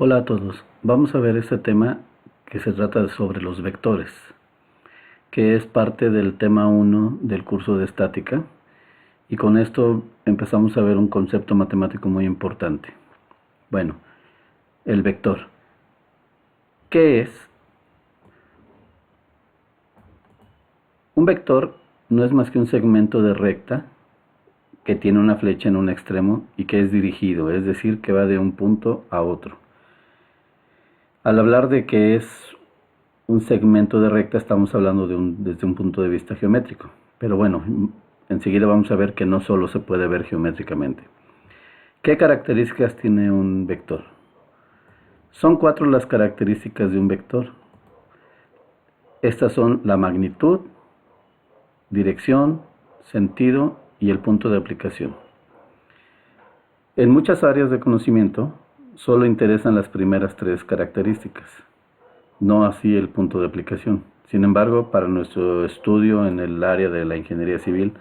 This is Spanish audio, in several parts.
Hola a todos, vamos a ver este tema que se trata sobre los vectores, que es parte del tema 1 del curso de estática, y con esto empezamos a ver un concepto matemático muy importante. Bueno, el vector. ¿Qué es? Un vector no es más que un segmento de recta que tiene una flecha en un extremo y que es dirigido, es decir, que va de un punto a otro. Al hablar de que es un segmento de recta, estamos hablando desde un punto de vista geométrico. Pero bueno, enseguida vamos a ver que no solo se puede ver geométricamente. ¿Qué características tiene un vector? Son 4 las características de un vector. Estas son la magnitud, dirección, sentido y el punto de aplicación. En muchas áreas de conocimiento solo interesan las primeras 3 características, no así el punto de aplicación. Sin embargo, para nuestro estudio en el área de la ingeniería civil,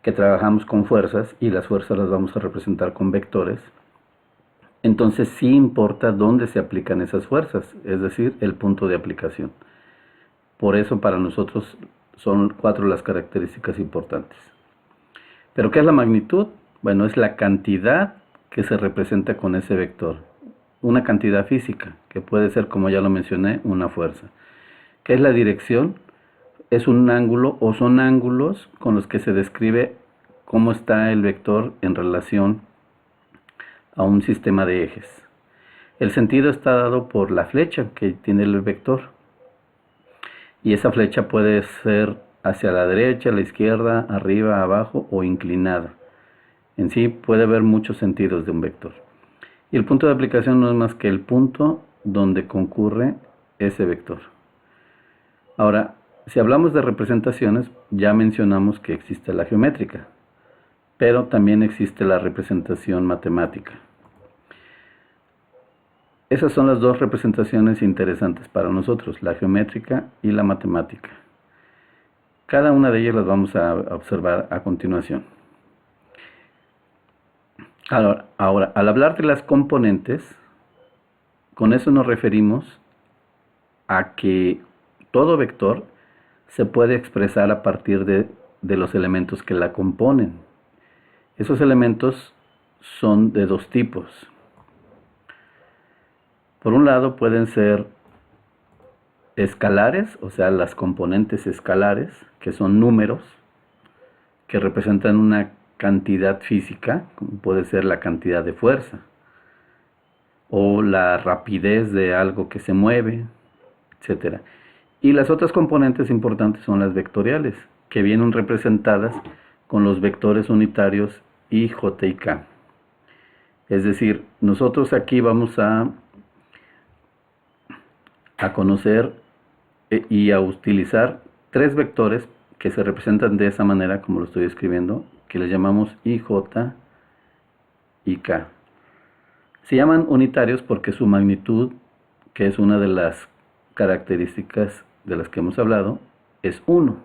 que trabajamos con fuerzas y las fuerzas las vamos a representar con vectores, entonces sí importa dónde se aplican esas fuerzas, es decir, el punto de aplicación. Por eso para nosotros son 4 las características importantes. ¿Pero qué es la magnitud? Bueno, es la cantidad que se representa con ese vector. Una cantidad física, que puede ser, como ya lo mencioné, una fuerza. ¿Qué es la dirección? Es un ángulo o son ángulos con los que se describe cómo está el vector en relación a un sistema de ejes. El sentido está dado por la flecha que tiene el vector. Y esa flecha puede ser hacia la derecha, a la izquierda, arriba, abajo o inclinada. En sí puede haber muchos sentidos de un vector. Y el punto de aplicación no es más que el punto donde concurre ese vector. Ahora, si hablamos de representaciones, ya mencionamos que existe la geométrica, pero también existe la representación matemática. Esas son las dos representaciones interesantes para nosotros, la geométrica y la matemática. Cada una de ellas las vamos a observar a continuación. Ahora, al hablar de las componentes, con eso nos referimos a que todo vector se puede expresar a partir de los elementos que la componen. Esos elementos son de 2 tipos. Por un lado pueden ser escalares, o sea, las componentes escalares, que son números, que representan una cantidad física, como puede ser la cantidad de fuerza, o la rapidez de algo que se mueve, etc. Y las otras componentes importantes son las vectoriales, que vienen representadas con los vectores unitarios I, J y K. Es decir, nosotros aquí vamos a conocer y a utilizar 3 vectores que se representan de esa manera, como lo estoy escribiendo, que les llamamos I, J y K. Se llaman unitarios porque su magnitud, que es una de las características de las que hemos hablado, es 1.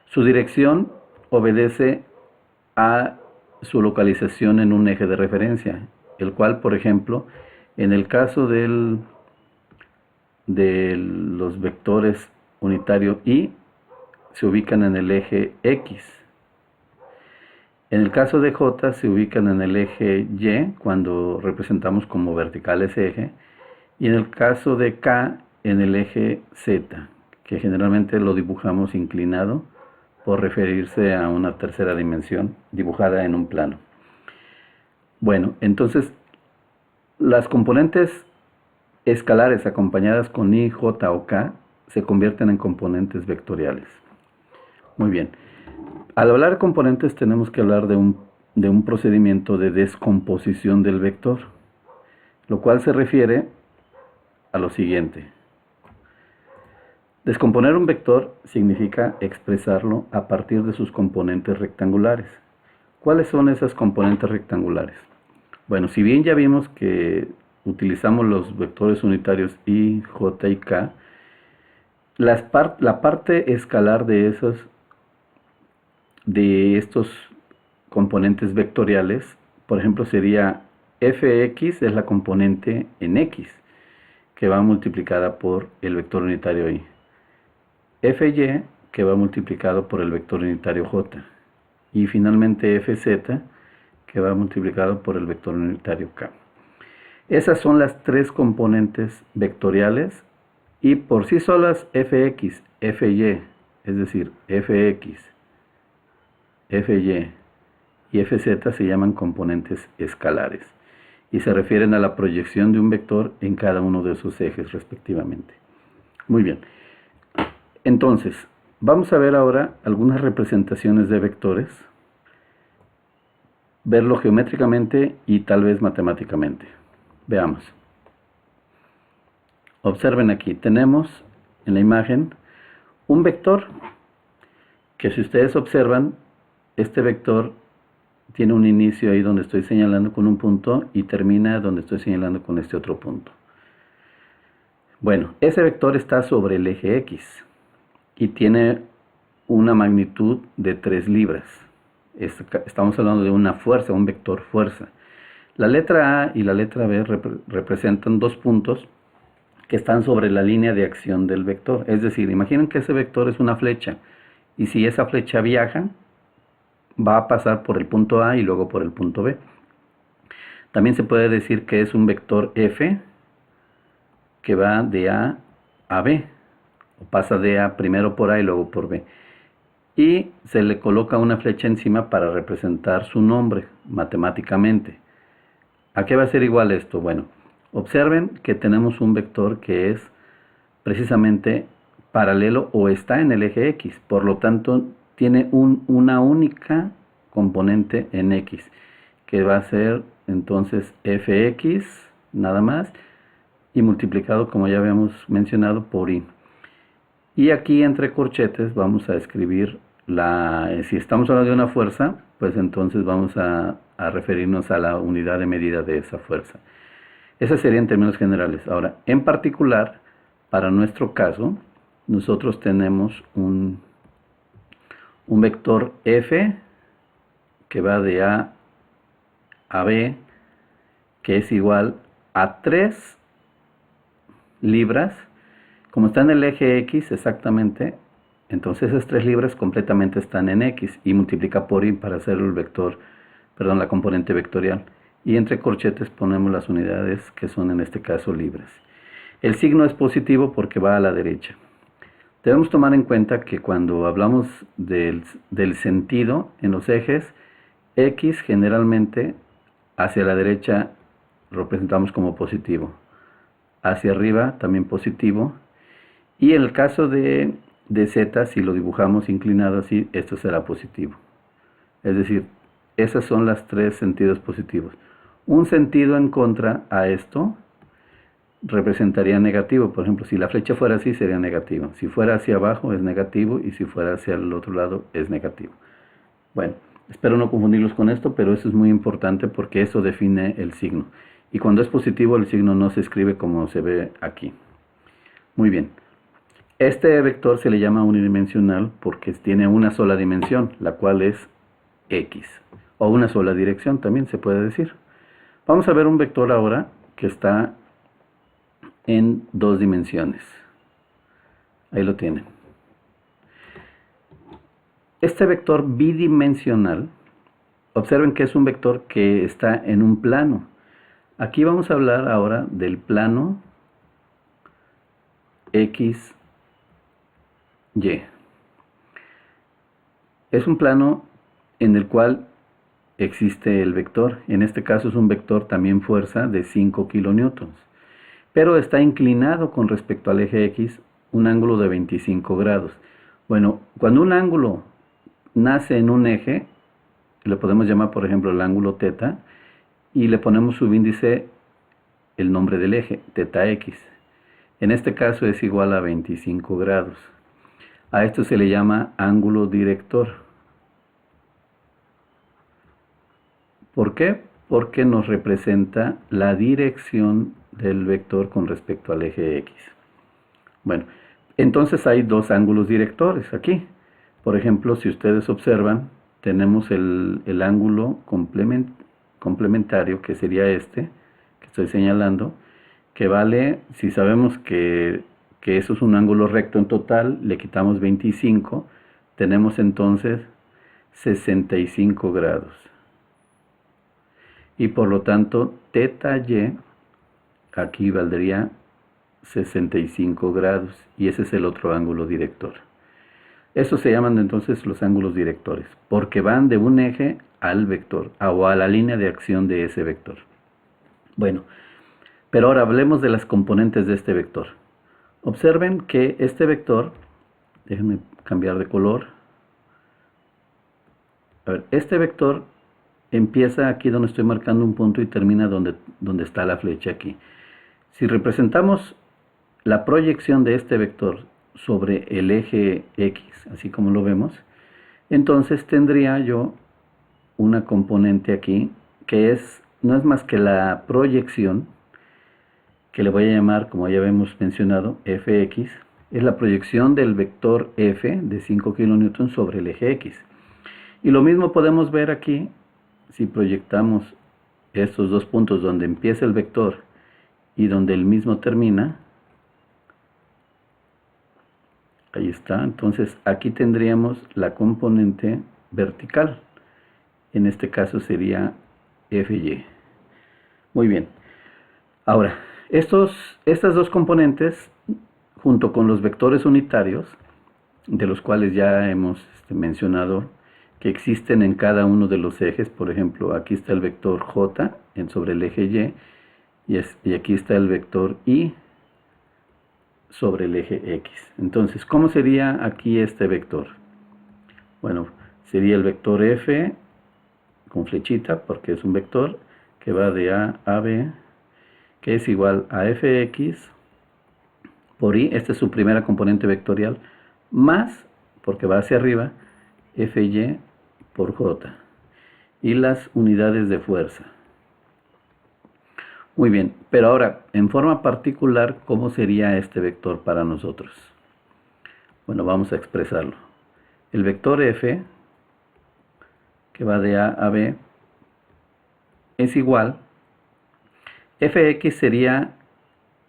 Su dirección obedece a su localización en un eje de referencia, el cual, por ejemplo, en el caso de los vectores unitario I, se ubican en el eje X. En el caso de J se ubican en el eje Y cuando representamos como vertical ese eje, y en el caso de K en el eje Z, que generalmente lo dibujamos inclinado por referirse a una tercera dimensión dibujada en un plano. Bueno, entonces las componentes escalares acompañadas con I, J o K se convierten en componentes vectoriales. Muy bien. Al hablar de componentes tenemos que hablar de un procedimiento de descomposición del vector, lo cual se refiere a lo siguiente. Descomponer un vector significa expresarlo a partir de sus componentes rectangulares. ¿Cuáles son esas componentes rectangulares? Bueno, si bien ya vimos que utilizamos los vectores unitarios I, J y K, la parte escalar de estos componentes vectoriales, por ejemplo, sería fx es la componente en x, que va multiplicada por el vector unitario y. Fy, que va multiplicado por el vector unitario j. Y finalmente fz, que va multiplicado por el vector unitario k. Esas son las tres componentes vectoriales, y por sí solas fx, fy, es decir, fx, fy y fz se llaman componentes escalares y se refieren a la proyección de un vector en cada uno de sus ejes respectivamente. Muy bien, entonces vamos a ver ahora algunas representaciones de vectores, verlo geométricamente y tal vez matemáticamente. Veamos. Observen aquí, tenemos en la imagen un vector que, si ustedes observan, este vector tiene un inicio ahí donde estoy señalando con un punto y termina donde estoy señalando con este otro punto. Bueno, ese vector está sobre el eje X y tiene una magnitud de 3 libras. Estamos hablando de una fuerza, un vector fuerza. La letra A y la letra B representan dos puntos que están sobre la línea de acción del vector. Es decir, imaginen que ese vector es una flecha, y si esa flecha viaja, va a pasar por el punto A y luego por el punto B. También se puede decir que es un vector F que va de A a B, o pasa de A primero por A y luego por B. Y se le coloca una flecha encima para representar su nombre matemáticamente. ¿A qué va a ser igual esto? Bueno, observen que tenemos un vector que es precisamente paralelo o está en el eje X, por lo tanto tiene una única componente en X, que va a ser entonces fx nada más, y multiplicado, como ya habíamos mencionado, por y. Y aquí entre corchetes vamos a escribir si estamos hablando de una fuerza, pues entonces vamos a referirnos a la unidad de medida de esa fuerza. Esa sería en términos generales. Ahora, en particular, para nuestro caso, nosotros tenemos un vector f que va de A a B, que es igual a 3 libras. Como está en el eje X exactamente, entonces esas 3 libras completamente están en X, y multiplica por y para hacer el vector, perdón, la componente vectorial. Y entre corchetes ponemos las unidades, que son en este caso libras. El signo es positivo porque va a la derecha. Debemos tomar en cuenta que cuando hablamos del sentido en los ejes, X generalmente hacia la derecha representamos como positivo, hacia arriba también positivo, y en el caso de Z, si lo dibujamos inclinado así, esto será positivo. Es decir, esas son las 3 sentidos positivos. Un sentido en contra a esto representaría negativo. Por ejemplo, si la flecha fuera así, sería negativo. Si fuera hacia abajo es negativo, y si fuera hacia el otro lado es negativo. Bueno, espero no confundirlos con esto, pero eso es muy importante porque eso define el signo. Y cuando es positivo, el signo no se escribe como se ve aquí. Muy bien. Este vector se le llama unidimensional porque tiene una sola dimensión, la cual es X. O una sola dirección también se puede decir. Vamos a ver un vector ahora que está en 2 dimensiones. Ahí lo tienen. Este vector bidimensional, observen que es un vector que está en un plano. Aquí vamos a hablar ahora del plano X, Y. Es un plano en el cual existe el vector. En este caso es un vector también fuerza de 5 kilonewtons. Pero está inclinado con respecto al eje X un ángulo de 25 grados. Bueno, cuando un ángulo nace en un eje, le podemos llamar por ejemplo el ángulo θ, y le ponemos subíndice el nombre del eje, θx. En este caso es igual a 25 grados. A esto se le llama ángulo director. ¿Por qué? Porque nos representa la dirección del vector con respecto al eje X. Bueno, entonces hay 2 ángulos directores aquí. Por ejemplo, si ustedes observan, tenemos el ángulo complementario, que sería este, que estoy señalando, que vale, si sabemos que eso es un ángulo recto en total, le quitamos 25, tenemos entonces 65 grados. Y por lo tanto, θ y aquí valdría 65 grados, y ese es el otro ángulo director. Estos se llaman entonces los ángulos directores, porque van de un eje al vector, o a la línea de acción de ese vector. Bueno, pero ahora hablemos de las componentes de este vector. Observen que este vector, déjenme cambiar de color. A ver, este vector empieza aquí donde estoy marcando un punto y termina donde está la flecha aquí. Si representamos la proyección de este vector sobre el eje X, así como lo vemos, entonces tendría yo una componente aquí que no es más que la proyección, que le voy a llamar, como ya habíamos mencionado, Fx, es la proyección del vector F de 5 kN sobre el eje X. Y lo mismo podemos ver aquí, si proyectamos estos dos puntos donde empieza el vector y donde el mismo termina. Ahí está, entonces aquí tendríamos la componente vertical. En este caso sería Fy. Muy bien. Ahora, estas dos componentes, junto con los vectores unitarios, de los cuales ya hemos mencionado que existen en cada uno de los ejes. Por ejemplo, aquí está el vector J sobre el eje Y, y aquí está el vector I sobre el eje X. Entonces, ¿cómo sería aquí este vector? Bueno, sería el vector F con flechita, porque es un vector que va de A a B, que es igual a Fx por I, esta es su primera componente vectorial, más, porque va hacia arriba, Fy por J, y las unidades de fuerza. Muy bien, pero ahora, en forma particular, ¿cómo sería este vector para nosotros? Bueno, vamos a expresarlo. El vector F, que va de A a B, es igual, Fx sería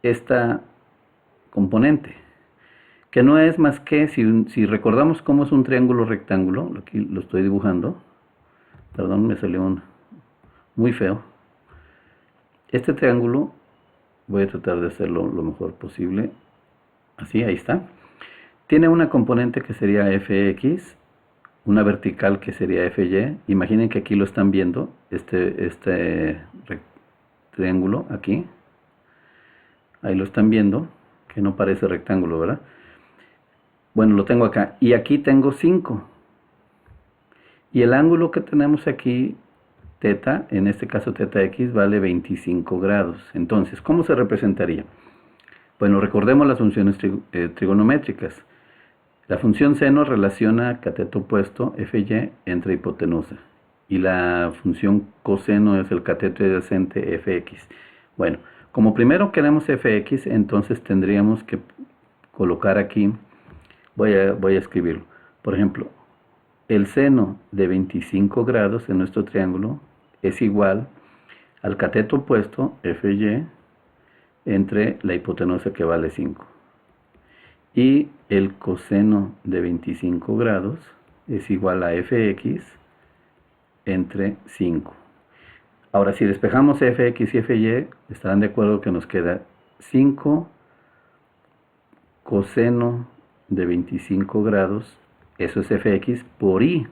esta componente, que no es más que, si recordamos cómo es un triángulo rectángulo, aquí lo estoy dibujando, perdón, me salió muy feo. Este triángulo, voy a tratar de hacerlo lo mejor posible, así, ahí está. Tiene una componente que sería Fx, una vertical que sería Fy. Imaginen que aquí lo están viendo, este triángulo aquí, ahí lo están viendo, que no parece rectángulo, ¿verdad? Bueno, lo tengo acá, y aquí tengo 5, y el ángulo que tenemos aquí, θ, en este caso θx, vale 25 grados. Entonces, ¿cómo se representaría? Bueno, recordemos las funciones trigonométricas. La función seno relaciona cateto opuesto Fy entre hipotenusa, y la función coseno es el cateto adyacente Fx. Bueno, como primero queremos Fx, entonces tendríamos que colocar aquí, voy a escribirlo. Por ejemplo, el seno de 25 grados en nuestro triángulo es igual al cateto opuesto Fy entre la hipotenusa, que vale 5. Y el coseno de 25 grados es igual a Fx entre 5. Ahora, si despejamos Fx y Fy, estarán de acuerdo que nos queda 5 coseno de 25 grados, eso es Fx por I,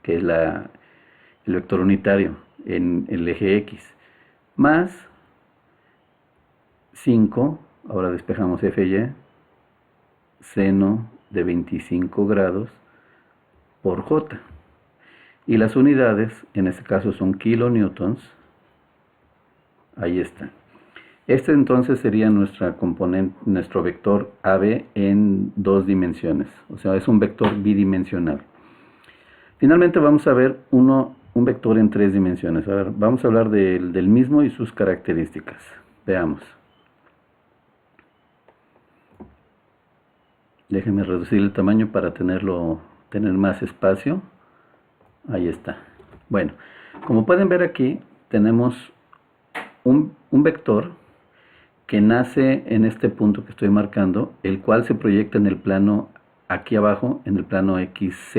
que es el vector unitario en el eje X, más 5, ahora despejamos Fy, seno de 25 grados por J. Y las unidades, en este caso son kilonewtons, ahí está. Este entonces sería nuestro vector AB en 2 dimensiones, o sea, es un vector bidimensional. Finalmente vamos a ver un vector en 3 dimensiones. A ver, vamos a hablar del mismo y sus características. Veamos. Déjenme reducir el tamaño para tener más espacio. Ahí está. Bueno, como pueden ver aquí, tenemos un vector que nace en este punto que estoy marcando, el cual se proyecta en el plano aquí abajo, en el plano XZ,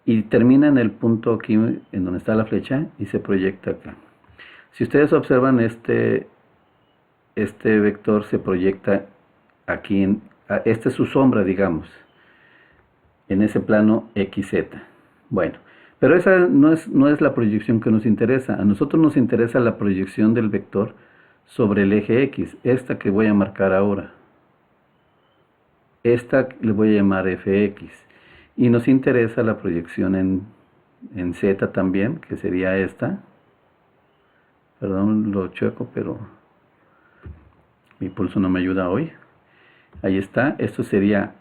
y termina en el punto aquí en donde está la flecha y se proyecta acá. Si ustedes observan, este vector se proyecta aquí, esta es su sombra, digamos, en ese plano XZ. Bueno, pero esa no es la proyección que nos interesa. A nosotros nos interesa la proyección del vector sobre el eje X, esta que voy a marcar ahora. Esta le voy a llamar fx. Y nos interesa la proyección en z también, que sería esta. Perdón lo chueco, pero mi pulso no me ayuda hoy. Ahí está, esto sería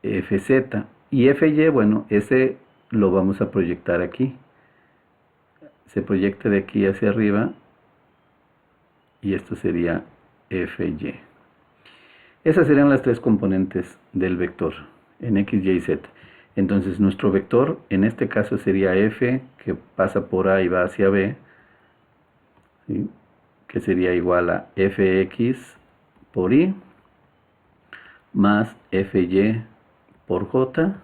fz. Y fy, bueno, ese lo vamos a proyectar aquí. Se proyecta de aquí hacia arriba. Y esto sería fy. Esas serían las tres componentes del vector en x, y, z. Entonces nuestro vector en este caso sería f, que pasa por a y va hacia b, ¿sí? Que sería igual a fx por y más fy por j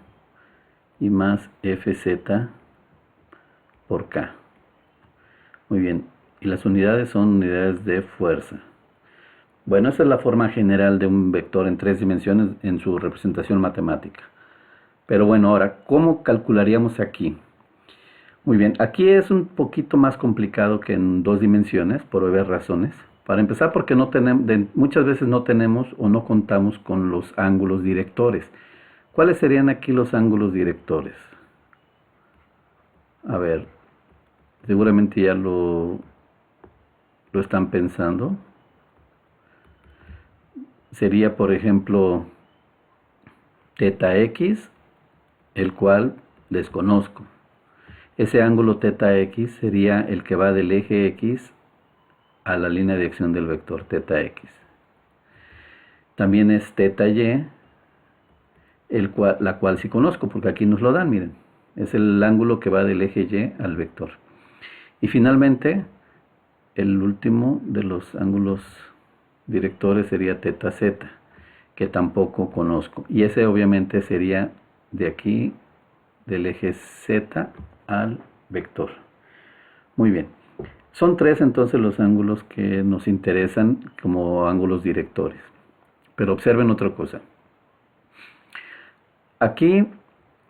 y más fz por k. Muy bien, y las unidades son unidades de fuerza. Bueno, esa es la forma general de un vector en 3 dimensiones en su representación matemática. Pero bueno, ahora, ¿cómo calcularíamos aquí? Muy bien, aquí es un poquito más complicado que en 2 dimensiones, por varias razones. Para empezar, porque muchas veces no tenemos o no contamos con los ángulos directores. ¿Cuáles serían aquí los ángulos directores? A ver, seguramente ya lo están pensando. Sería, por ejemplo, θ x, el cual desconozco. Ese ángulo θ x sería el que va del eje x a la línea de acción del vector θ x. También es θ y, la cual sí conozco, porque aquí nos lo dan, miren. Es el ángulo que va del eje y al vector. Y finalmente, el último de los ángulos directores sería θz, que tampoco conozco. Y ese obviamente sería de aquí, del eje z al vector. Muy bien. Son 3 entonces los ángulos que nos interesan como ángulos directores. Pero observen otra cosa. Aquí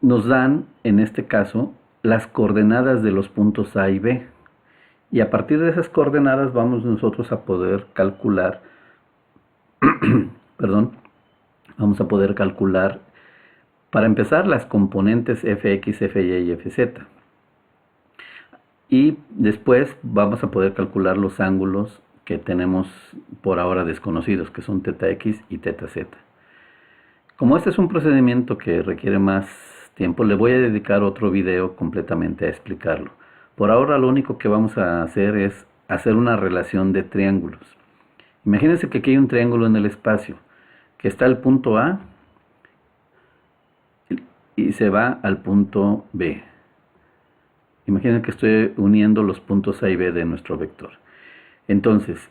nos dan, en este caso, las coordenadas de los puntos A y B. Y a partir de esas coordenadas vamos nosotros a poder calcular, perdón, vamos a poder calcular, para empezar, las componentes fx, fy y fz. Y después vamos a poder calcular los ángulos que tenemos por ahora desconocidos, que son θx y θz. Como este es un procedimiento que requiere más tiempo, le voy a dedicar otro video completamente a explicarlo. Por ahora lo único que vamos a hacer es hacer una relación de triángulos. Imagínense que aquí hay un triángulo en el espacio, que está el punto A y se va al punto B. Imaginen que estoy uniendo los puntos A y B de nuestro vector. Entonces,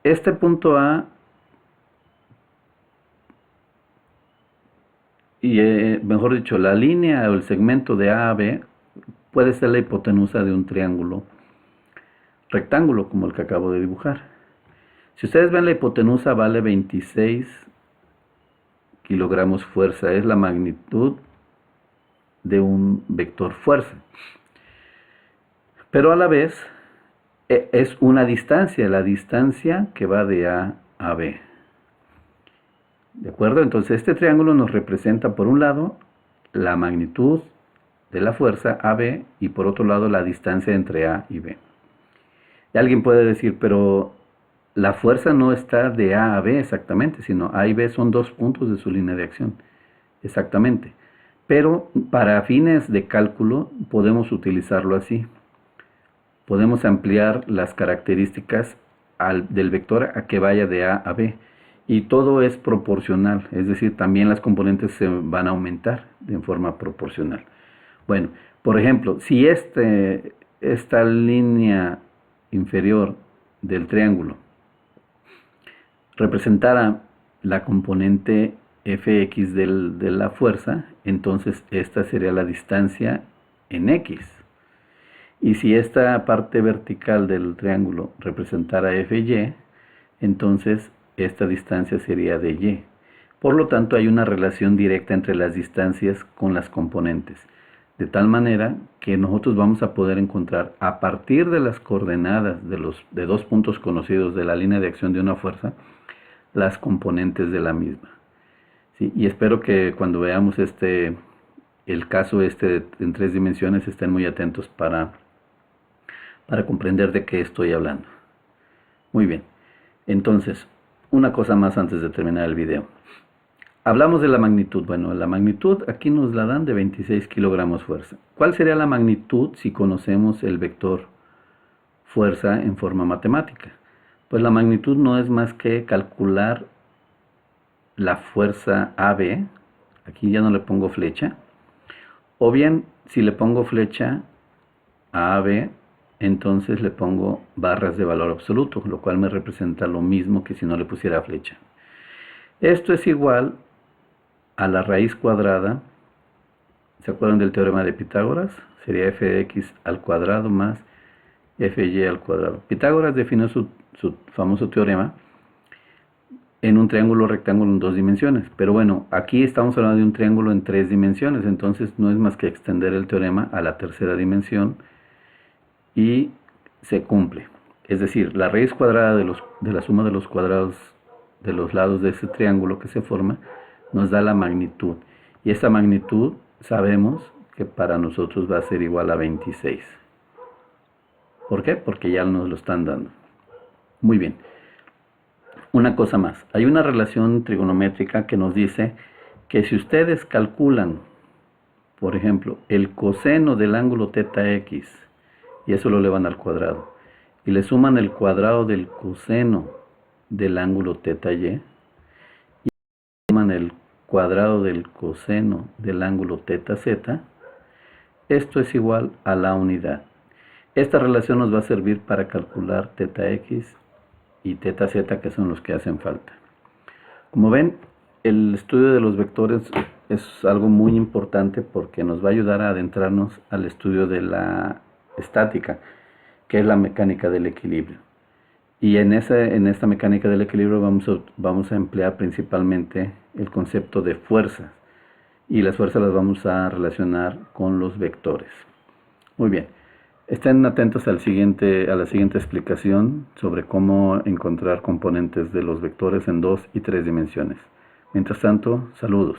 este punto A y mejor dicho, la línea o el segmento de A a B puede ser la hipotenusa de un triángulo rectángulo como el que acabo de dibujar. Si ustedes ven, la hipotenusa vale 26 kilogramos fuerza, es la magnitud de un vector fuerza. Pero a la vez es una distancia, la distancia que va de A a B. ¿De acuerdo? Entonces este triángulo nos representa por un lado la magnitud de la fuerza AB y por otro lado la distancia entre A y B. Y alguien puede decir, pero la fuerza no está de A a B exactamente, sino A y B son 2 puntos de su línea de acción. Exactamente. Pero para fines de cálculo podemos utilizarlo así. Podemos ampliar las características del vector a que vaya de A a B. Y todo es proporcional, es decir, también las componentes se van a aumentar de forma proporcional. Bueno, por ejemplo, si esta línea inferior del triángulo representara la componente Fx de la fuerza, entonces esta sería la distancia en X. Y si esta parte vertical del triángulo representara Fy, entonces esta distancia sería de Y. Por lo tanto, hay una relación directa entre las distancias con las componentes, de tal manera que nosotros vamos a poder encontrar a partir de las coordenadas de dos puntos conocidos de la línea de acción de una fuerza, las componentes de la misma. ¿Sí? Y espero que cuando veamos el caso en 3 dimensiones estén muy atentos para comprender de qué estoy hablando. Muy bien, entonces, una cosa más antes de terminar el video. Hablamos de la magnitud. Bueno, la magnitud aquí nos la dan de 26 kilogramos fuerza. ¿Cuál sería la magnitud si conocemos el vector fuerza en forma matemática? Pues la magnitud no es más que calcular la fuerza AB, aquí ya no le pongo flecha, o bien si le pongo flecha a AB, entonces le pongo barras de valor absoluto, lo cual me representa lo mismo que si no le pusiera flecha. Esto es igual a la raíz cuadrada, ¿se acuerdan del teorema de Pitágoras? Sería f de x al cuadrado más fy al cuadrado. Pitágoras definió su famoso teorema en un triángulo rectángulo en 2 dimensiones. Pero bueno, aquí estamos hablando de un triángulo en 3 dimensiones, entonces no es más que extender el teorema a la tercera dimensión y se cumple. Es decir, la raíz cuadrada de la suma de los cuadrados de los lados de ese triángulo que se forma nos da la magnitud. Y esa magnitud sabemos que para nosotros va a ser igual a 26. ¿Por qué? Porque ya nos lo están dando. Muy bien. Una cosa más. Hay una relación trigonométrica que nos dice que si ustedes calculan, por ejemplo, el coseno del ángulo θ x, y eso lo elevan al cuadrado, y le suman el cuadrado del coseno del ángulo θ y, y suman el cuadrado del coseno del ángulo θ z, esto es igual a la unidad. Esta relación nos va a servir para calcular θ x y θ z, que son los que hacen falta. Como ven, el estudio de los vectores es algo muy importante porque nos va a ayudar a adentrarnos al estudio de la estática, que es la mecánica del equilibrio. Y en esta mecánica del equilibrio vamos a emplear principalmente el concepto de fuerzas, y las fuerzas las vamos a relacionar con los vectores. Muy bien. Estén atentos a la siguiente explicación sobre cómo encontrar componentes de los vectores en 2 y 3 dimensiones. Mientras tanto, saludos.